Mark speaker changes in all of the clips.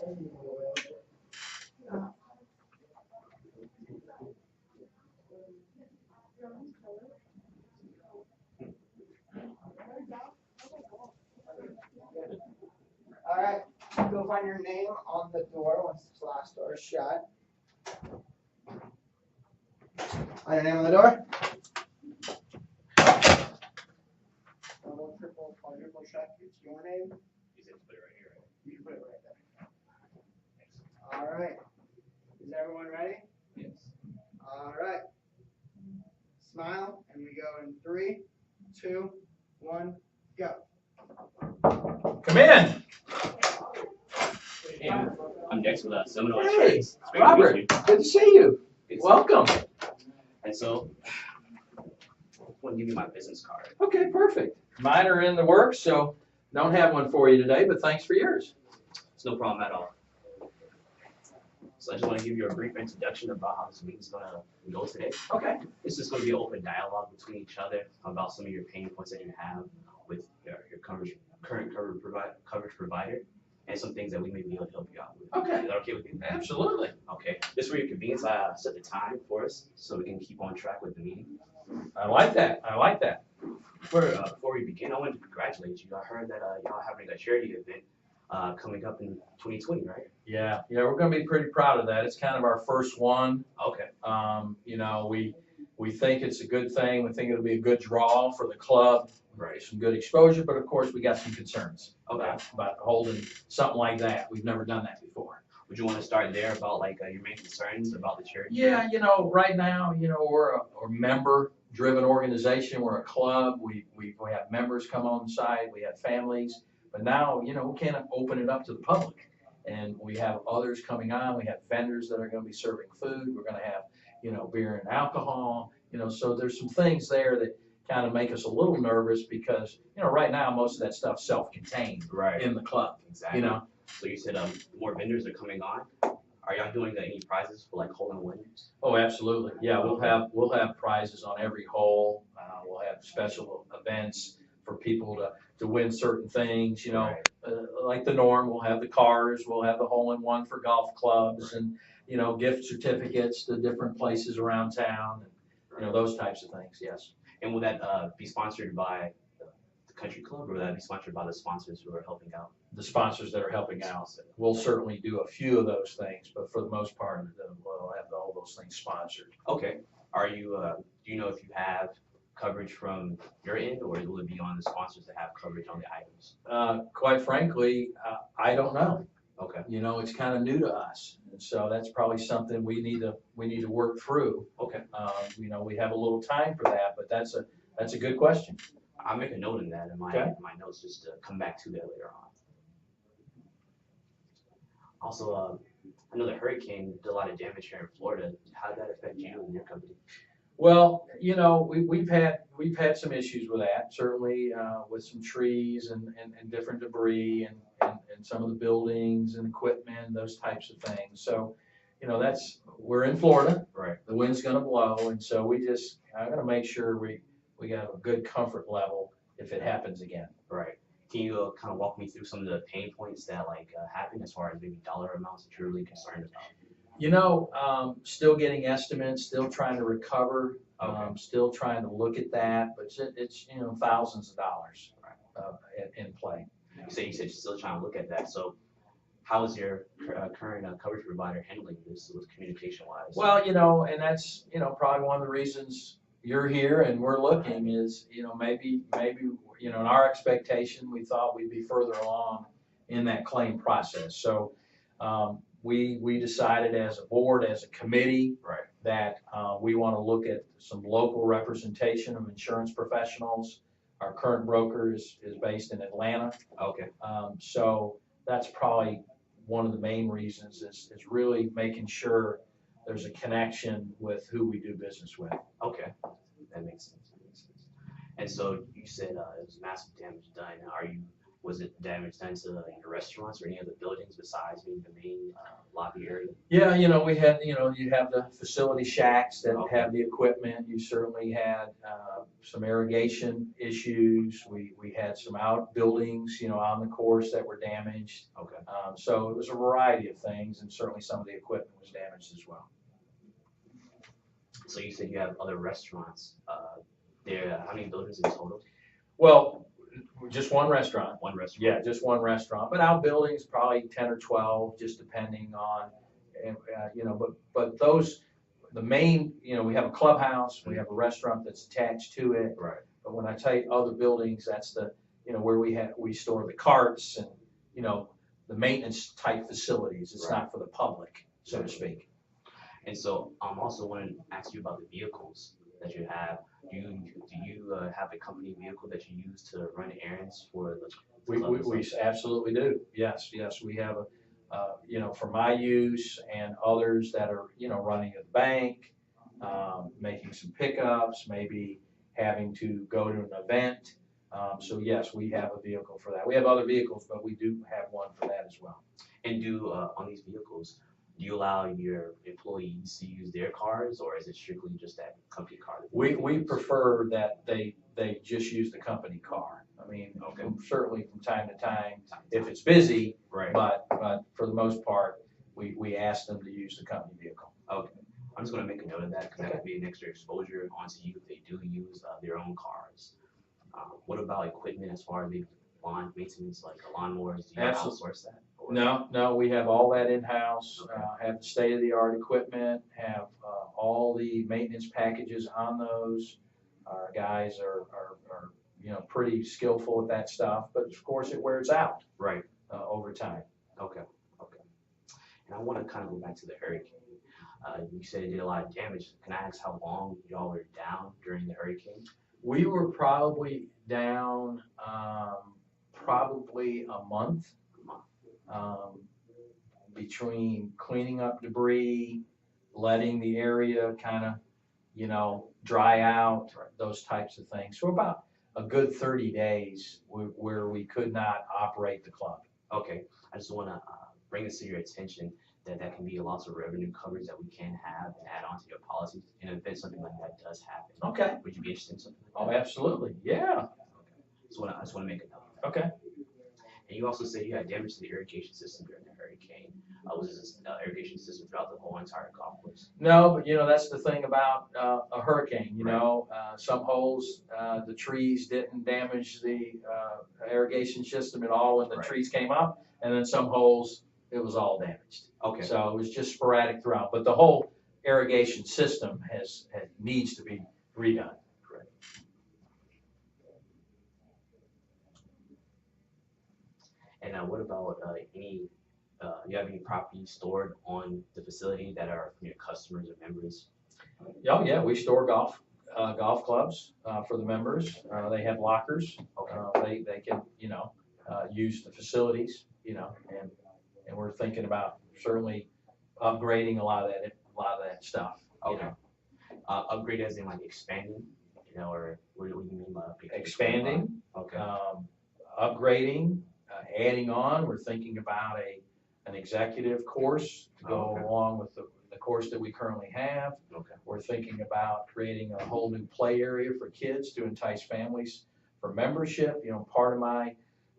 Speaker 1: All right, go find your name on the door once this last door is shut. Find your name on the door. Double, triple, quadruple check. It's your name.
Speaker 2: You said put it right here, right?
Speaker 1: You can put it right there. All right. Is everyone ready?
Speaker 2: Yes.
Speaker 1: All right. Smile, and we go in 3, 2, 1, go.
Speaker 3: Come in.
Speaker 2: Hey, I'm Dex with Seminole
Speaker 3: Hey,
Speaker 2: Insurance. It's great to
Speaker 3: Robert.
Speaker 2: meet you.
Speaker 3: Good to see you.
Speaker 2: It's-
Speaker 3: Welcome.
Speaker 2: And so, I want to give you my business card.
Speaker 3: Okay, perfect. Mine are in the works, so don't have one for you today, but thanks for yours.
Speaker 2: It's no problem at all. So I just want to give you a brief introduction about how this meeting's going to go today.
Speaker 3: Okay.
Speaker 2: This is going to be an open dialogue between each other about some of your pain points that you have with your current coverage provider, and some things that we may be able to help you out with.
Speaker 3: Okay.
Speaker 2: Is that okay with you?
Speaker 3: Absolutely.
Speaker 2: Okay. Just for your convenience, I set the time for us so we can keep on track with the meeting.
Speaker 3: I like that. I like that.
Speaker 2: Before we begin, I wanted to congratulate you. I heard that y'all having a charity event coming up in 2020, right?
Speaker 3: Yeah, we're going to be pretty proud of that. It's kind of our first one.
Speaker 2: Okay.
Speaker 3: We think it's a good thing. We think it'll be a good draw for the club.
Speaker 2: Right.
Speaker 3: Some good exposure, but of course we got some concerns
Speaker 2: Okay.
Speaker 3: about holding something like that. We've never done that before.
Speaker 2: Would you want to start there about like your main concerns about the charity?
Speaker 3: Yeah, right now, we're a member-driven organization. We're a club. We have members come on site. We have families. But now, we can't open it up to the public. And we have others coming on. We have vendors that are going to be serving food. We're going to have, beer and alcohol. So there's some things there that kind of make us a little nervous because, right now, most of that stuff's self-contained
Speaker 2: Right.
Speaker 3: in the club.
Speaker 2: Exactly. So you said more vendors are coming on. Are y'all doing any prizes for like hole-in-one?
Speaker 3: Oh, absolutely. Yeah, we'll have prizes on every hole. We'll have special events for people to win certain things.
Speaker 2: Right.
Speaker 3: Like the norm. We'll have the cars. We'll have the hole-in-one for golf clubs, and gift certificates to different places around town. And, those types of things. Yes.
Speaker 2: And will that be sponsored by the country club, or will that be sponsored by the sponsors who are helping out?
Speaker 3: The sponsors that are helping out. We'll certainly do a few of those things, but for the most part, we'll have all those things sponsored.
Speaker 2: Okay. Are you? Do you know if you have coverage from your end, or will it be on the sponsors that have coverage on the items?
Speaker 3: Quite frankly, I don't know.
Speaker 2: Okay.
Speaker 3: It's kind of new to us, and so that's probably something we need to work through.
Speaker 2: Okay.
Speaker 3: We have a little time for that, but that's a good question.
Speaker 2: I'll make a note in that in my notes just to come back to that later on. Also, I know the hurricane did a lot of damage here in Florida. How did that affect you and your company?
Speaker 3: Well, we've had some issues with that, certainly with some trees and different debris and some of the buildings and equipment, those types of things. So, we're in Florida.
Speaker 2: Right.
Speaker 3: The wind's going to blow, and so I'm going to make sure we got a good comfort level if it happens again.
Speaker 2: Right. Can you kind of walk me through some of the pain points that happen as far as maybe dollar amounts that you're really concerned about?
Speaker 3: Still getting estimates, still trying to recover, still trying to look at that, but it's thousands of dollars in play.
Speaker 2: You said you're still trying to look at that. So how is your current coverage provider handling this with communication-wise?
Speaker 3: Well, and that's, probably one of the reasons you're here and we're looking is, maybe, in our expectation, we thought we'd be further along in that claim process. So, we decided as a board, as a committee,
Speaker 2: right,
Speaker 3: that we want to look at some local representation of insurance professionals. Our current broker is based in Atlanta.
Speaker 2: Okay.
Speaker 3: So that's probably one of the main reasons is really making sure there's a connection with who we do business with.
Speaker 2: Okay, that makes sense. And so you said it was massive damage done. Was it damage done to like, the restaurants or any other buildings besides maybe the main lobby area?
Speaker 3: Yeah, we had, you have the facility shacks that have the equipment. You certainly had some irrigation issues. We had some outbuildings, on the course that were damaged.
Speaker 2: Okay.
Speaker 3: So it was a variety of things, and certainly some of the equipment was damaged as well.
Speaker 2: So you said you have other restaurants. There, how many buildings in total?
Speaker 3: Well, just one restaurant.
Speaker 2: One restaurant.
Speaker 3: Yeah, just one restaurant, but outbuildings probably 10 or 12, just depending on, but those, the main, we have a clubhouse, we have a restaurant that's attached to it.
Speaker 2: Right.
Speaker 3: But when I tell you other buildings, that's the, where we store the carts and, the maintenance type facilities. It's not for the public, so to speak.
Speaker 2: And so I'm also wanting to ask you about the vehicles that you have. Do you have a company vehicle that you use to run errands for the
Speaker 3: We absolutely do. Yes, we have for my use and others that are, running at the bank, making some pickups, maybe having to go to an event. So yes, we have a vehicle for that. We have other vehicles, but we do have one for that as well.
Speaker 2: And on these vehicles, do you allow your employees to use their cars, or is it strictly just that company car?
Speaker 3: We prefer that they just use the company car. I mean, certainly from time to time, if it's busy,
Speaker 2: right.
Speaker 3: But for the most part, we ask them to use the company vehicle.
Speaker 2: Okay. I'm just going to make a note of that because that could be an extra exposure onto you if they do use their own cars. What about equipment as far as maybe lawn maintenance, like lawnmowers? Do you outsource that? Or?
Speaker 3: No, we have all that in-house, have state-of-the-art equipment, have all the maintenance packages on those. Our guys are pretty skillful at that stuff, but of course it wears out
Speaker 2: right
Speaker 3: over time.
Speaker 2: Okay. And I want to kind of go back to the hurricane. You said it did a lot of damage. Can I ask how long y'all were down during the hurricane?
Speaker 3: We were probably down probably a month. Between cleaning up debris, letting the area kind of, dry out, those types of things. So about a good 30 days where we could not operate the club.
Speaker 2: Okay, I just want to bring this to your attention that can be a loss of revenue coverage that we can have and add on to your policies in the event something like that does happen.
Speaker 3: Okay.
Speaker 2: Would you be interested in something like that?
Speaker 3: Oh, absolutely. Yeah.
Speaker 2: Okay. I just want to make a note.
Speaker 3: Okay.
Speaker 2: And you also said you had damage to the irrigation system during the hurricane. Was this irrigation system throughout the whole entire golf course?
Speaker 3: No, but that's the thing about a hurricane. Some holes, the trees didn't damage the irrigation system at all when the trees came up, and then some holes it was all damaged.
Speaker 2: Okay.
Speaker 3: So it was just sporadic throughout, but the whole irrigation system needs to be redone.
Speaker 2: Correct. And what about you have any property stored on the facility that are from your customers or members?
Speaker 3: Oh yeah, we store golf clubs for the members. They have lockers.
Speaker 2: Okay.
Speaker 3: They can use the facilities. And we're thinking about certainly upgrading a lot of that stuff.
Speaker 2: Okay. Upgrade as in like expanding, or what do you mean by
Speaker 3: expanding?
Speaker 2: Okay.
Speaker 3: Upgrading, adding on. We're thinking about an executive course to go along with the course that we currently have.
Speaker 2: Okay.
Speaker 3: We're thinking about creating a whole new play area for kids to entice families for membership. Part of my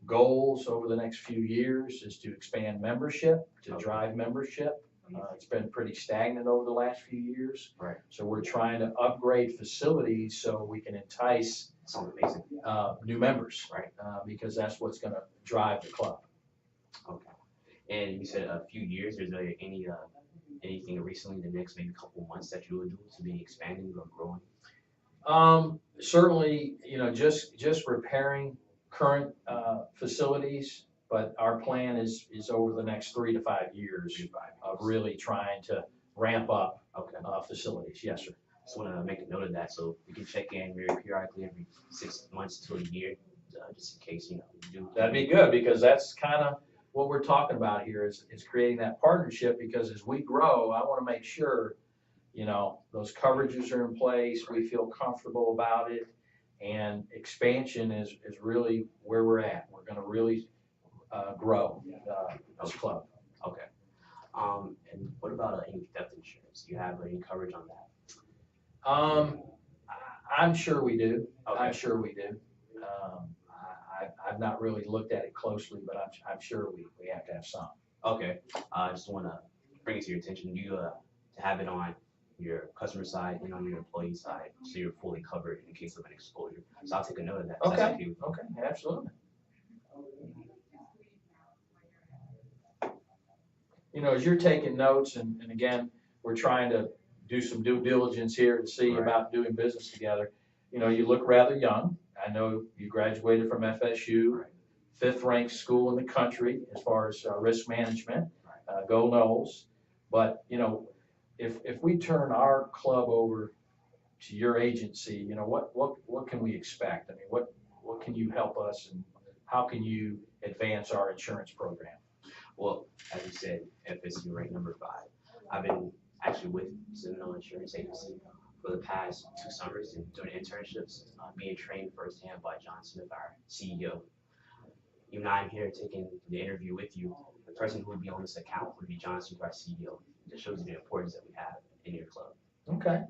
Speaker 3: goals over the next few years is to expand membership, to drive membership. It's been pretty stagnant over the last few years.
Speaker 2: Right.
Speaker 3: So we're trying to upgrade facilities so we can entice new members.
Speaker 2: Right.
Speaker 3: Because that's what's going to drive the club.
Speaker 2: Okay. And you said a few years. Is there anything recently in the next maybe couple months that you would do to be expanding or growing?
Speaker 3: Certainly, just repairing current facilities, but our plan is over the next 3 to 5 years of really trying to ramp up facilities. Yes, sir.
Speaker 2: Just want to make a note of that so we can check in very periodically every 6 months to a year, just in case you do.
Speaker 3: That'd be good because that's kind of what we're talking about here is creating that partnership because as we grow, I want to make sure those coverages are in place. We feel comfortable about it. and expansion is really where we're at. We're gonna really grow this club.
Speaker 2: Okay. And what about any theft insurance? Do you have any coverage on that?
Speaker 3: I'm sure we do.
Speaker 2: Okay.
Speaker 3: I'm sure we do. I've not really looked at it closely, but I'm sure we have to have some.
Speaker 2: Okay. I just want to bring it to your attention. You to have it on your customer side and on your employee side, so you're fully covered in case of an exposure. So I'll take a note of that. That's
Speaker 3: Okay.
Speaker 2: okay with you.
Speaker 3: Okay, absolutely. You know, as you're taking notes, and again, we're trying to do some due diligence here to see
Speaker 2: Right.
Speaker 3: about doing business together. You know, you look rather young. I know you graduated from FSU, fifth ranked school in the country as far as risk management. Go Knowles. But, you know, if we turn our club over to your agency, you know, what can we expect? I mean, what can you help us, and how can you advance our insurance program?
Speaker 2: Well, as you said, FSU ranked number 5. I've been actually with Seminole Insurance Agency for the past 2 summers and doing internships, being trained firsthand by John Smith, our CEO. Even I'm here taking the interview with you. The person who would be on this account would be John Smith, our CEO. That shows you the importance that we have in your club.
Speaker 3: Okay.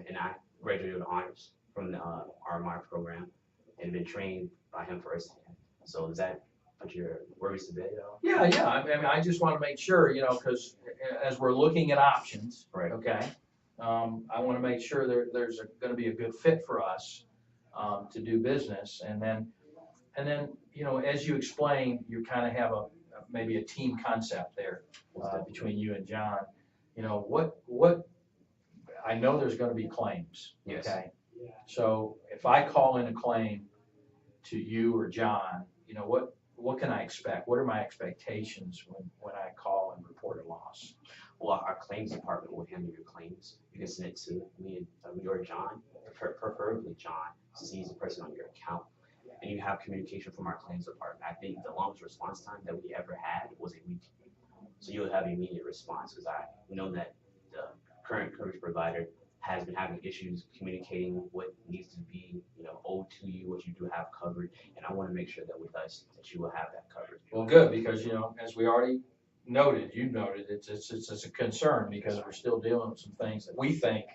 Speaker 2: And I graduated with honors from the RMI program and been trained by him firsthand. So does that put your worries to bed at all?
Speaker 3: Yeah. I mean, I just want to make sure, you know, because as we're looking at options,
Speaker 2: Right.
Speaker 3: okay, I want to make sure there's going to be a good fit for us to do business, and then, you know, as you explain, you kind of have maybe a team concept there between you and John. You know, what I know there's going to be claims.
Speaker 2: Yes.
Speaker 3: Okay. So if I call in a claim to you or John, you know, what can I expect? What are my expectations when I call and report a loss?
Speaker 2: Well, our claims department will handle your claims. You can send it to me or John, preferably John, since he's the person on your account. And you have communication from our claims department. I think the longest response time that we ever had was a week. So you'll have immediate response, because I know that the current coverage provider has been having issues communicating what needs to be, you know, owed to you, what you do have covered, and I want to make sure that with us that you will have that covered.
Speaker 3: Well, good, because, you know, as we already noted, you noted, it's a concern, because we're still dealing with some things that we think,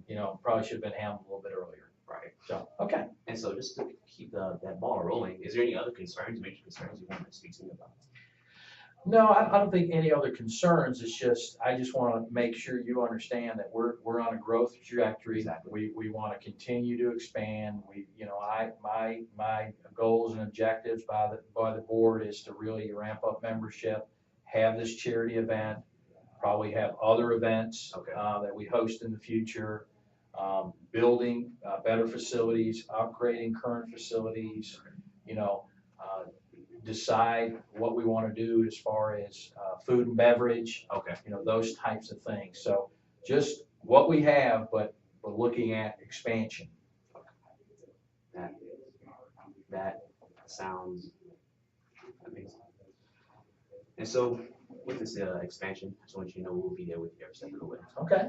Speaker 3: you know, probably should have been handled a little bit earlier.
Speaker 2: Right.
Speaker 3: So, okay.
Speaker 2: And so just to keep that ball rolling, is there any other concerns, major concerns you want to speak to me about?
Speaker 3: No, I don't think any other concerns. It's just, I just want to make sure you understand that we're on a growth trajectory.
Speaker 2: Exactly.
Speaker 3: We want to continue to expand. You know, my goals and objectives by the board is to really ramp up membership, have this charity event, probably have other events that we host in the future, building better facilities, upgrading current facilities, you know, decide what we want to do as far as food and beverage, you know, those types of things. So just what we have, but we're looking at expansion.
Speaker 2: That sounds amazing. And so with this expansion, I just want you to know we'll be there with you every step of the way.
Speaker 3: Okay.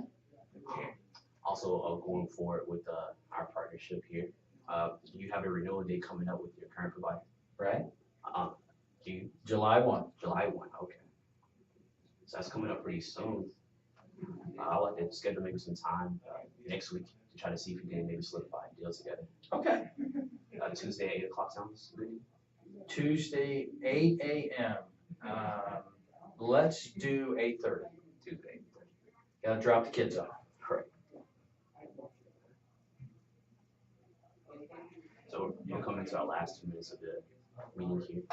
Speaker 2: Also, going forward with our partnership here, you have a renewal date coming up with your current provider.
Speaker 3: Right.
Speaker 2: Do you?
Speaker 3: July 1.
Speaker 2: July 1, okay. So that's coming up pretty soon. I'll like to schedule maybe some time next week to try to see if we can maybe solidify deals together.
Speaker 3: Okay.
Speaker 2: Tuesday at 8 o'clock sounds good.
Speaker 3: Tuesday, 8 a.m. Let's do 8:30.
Speaker 2: Tuesday, 8:30.
Speaker 3: Gotta drop the kids off.
Speaker 2: Correct. So we're coming to our last 2 minutes of the meeting here.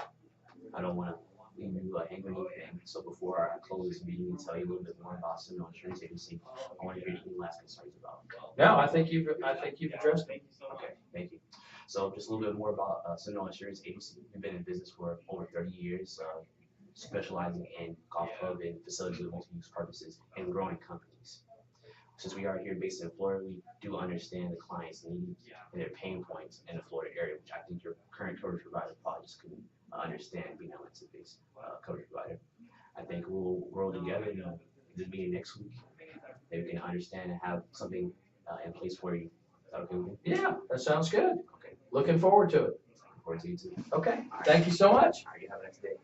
Speaker 2: I don't want to leave you hanging with anything. So before I close this meeting and tell you a little bit more about Seminole Insurance Agency, I want to hear any last concerns about.
Speaker 3: No, I think you've addressed me.
Speaker 2: Okay, thank you. So just a little bit more about Seminole Insurance Agency. We've been in business for over 30 years, specializing in golf club and facilities with multi-use purposes and growing companies. Since we are here based in Florida, we do understand the client's needs and their pain points in the Florida area, which I think your current coverage provider probably just couldn't understand, being an Atlanta-based coverage provider. I think we'll grow together in the meeting next week. Maybe we can understand and have something in place for you that okay with you?
Speaker 3: Yeah, that sounds good.
Speaker 2: Okay.
Speaker 3: Looking forward to it.
Speaker 2: Looking forward to you too.
Speaker 3: Okay, thank you so much.
Speaker 2: All right, you have a nice day.